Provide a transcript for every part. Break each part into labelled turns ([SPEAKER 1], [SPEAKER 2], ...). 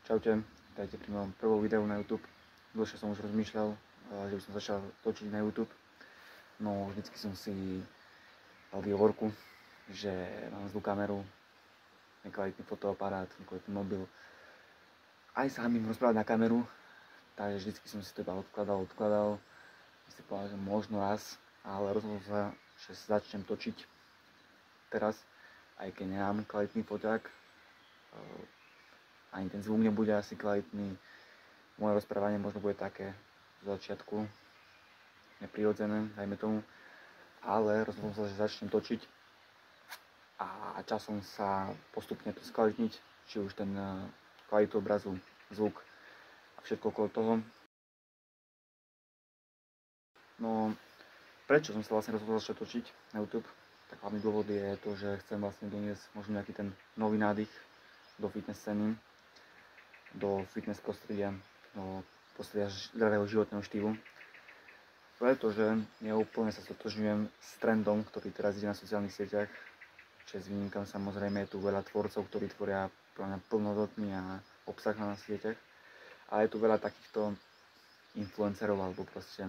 [SPEAKER 1] Čaute, dajte pri mojom prvom videu na YouTube. Dlhšie som už rozmýšľal, že by som začal točiť na YouTube. No vždycky som si dal výhovorku, že mám zlú kameru, nekvalitný fotoaparát, nekvalitný mobil. Aj sa hamím rozprávať na kameru, takže vždycky som si to iba odkladal. Si povedal, že možno raz, ale rozhodol sa, že začnem točiť teraz, aj keď nemám kvalitný foťák. Ani ten zvuk nebude asi kvalitný. Moje rozprávanie možno bude také z začiatku neprirodzené, dajme tomu. Ale rozhodol som sa, že začnem točiť a časom sa postupne to skvalitniť, či už ten kvalitu obrazu, zvuk a všetko okolo toho. No, prečo som sa vlastne rozhodol začať točiť na YouTube? Tak hlavný dôvod je to, že chcem vlastne doniesť možno nejaký ten nový nádych do fitness scény, do fitness prostredia, do prostredia zdravého životného štýlu. Pretože neúplne sa stotožňujem s trendom, ktorý teraz ide na sociálnych sieťach. Čiže s výnimkami samozrejme je tu veľa tvorcov, ktorí tvoria plnohodnotný obsah na sieťach. Ale je tu veľa takýchto influencerov alebo proste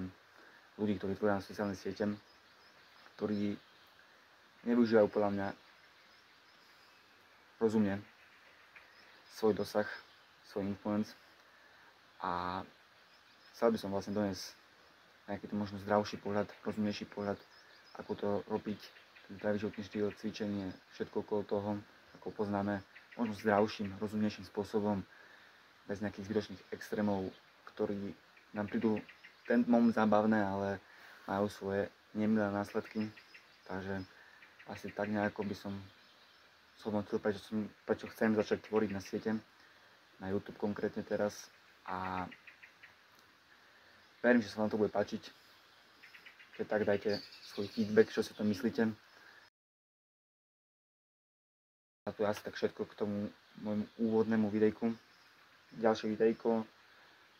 [SPEAKER 1] ľudí, ktorí tvoria na sociálne siete, ktorí nevyužívajú podľa mňa rozumne svoj dosah, svoj influence a chcel by som vlastne doniesť nejaký to možno zdravší pohľad, rozumnejší pohľad, ako to robiť, ten zdravý životný štýl, cvičenie, všetko okolo toho, ako poznáme, možno zdravším, rozumnejším spôsobom, bez nejakých zbytočných extrémov, ktorí nám prídu ten moment zábavné, ale majú svoje nemilé následky. Takže asi tak nejako by som zhodnotil, prečo chcem začať tvoriť na siete, na YouTube konkrétne teraz, a verím, že sa vám to bude páčiť. Keď tak dajte svoj feedback, čo si to myslíte. A to je asi tak všetko k tomu môjmu úvodnému videjku. Ďalšie videjko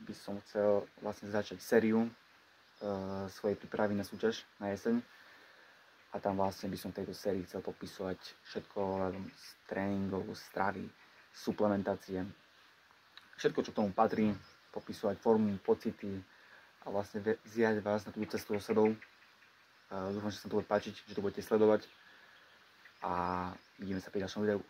[SPEAKER 1] by som chcel vlastne začať sériu svojej prípravy na súťaž na jeseň. A tam vlastne by som v tejto sérii chcel popisovať všetko z tréningov, stravy, suplementácie. Všetko, čo k tomu patrí, popisovať formu, pocity a vlastne vziať vás na tú cestu so sebou. Dúfam, že sa to bude páčiť, že to budete sledovať a vidíme sa pri ďalšom videu.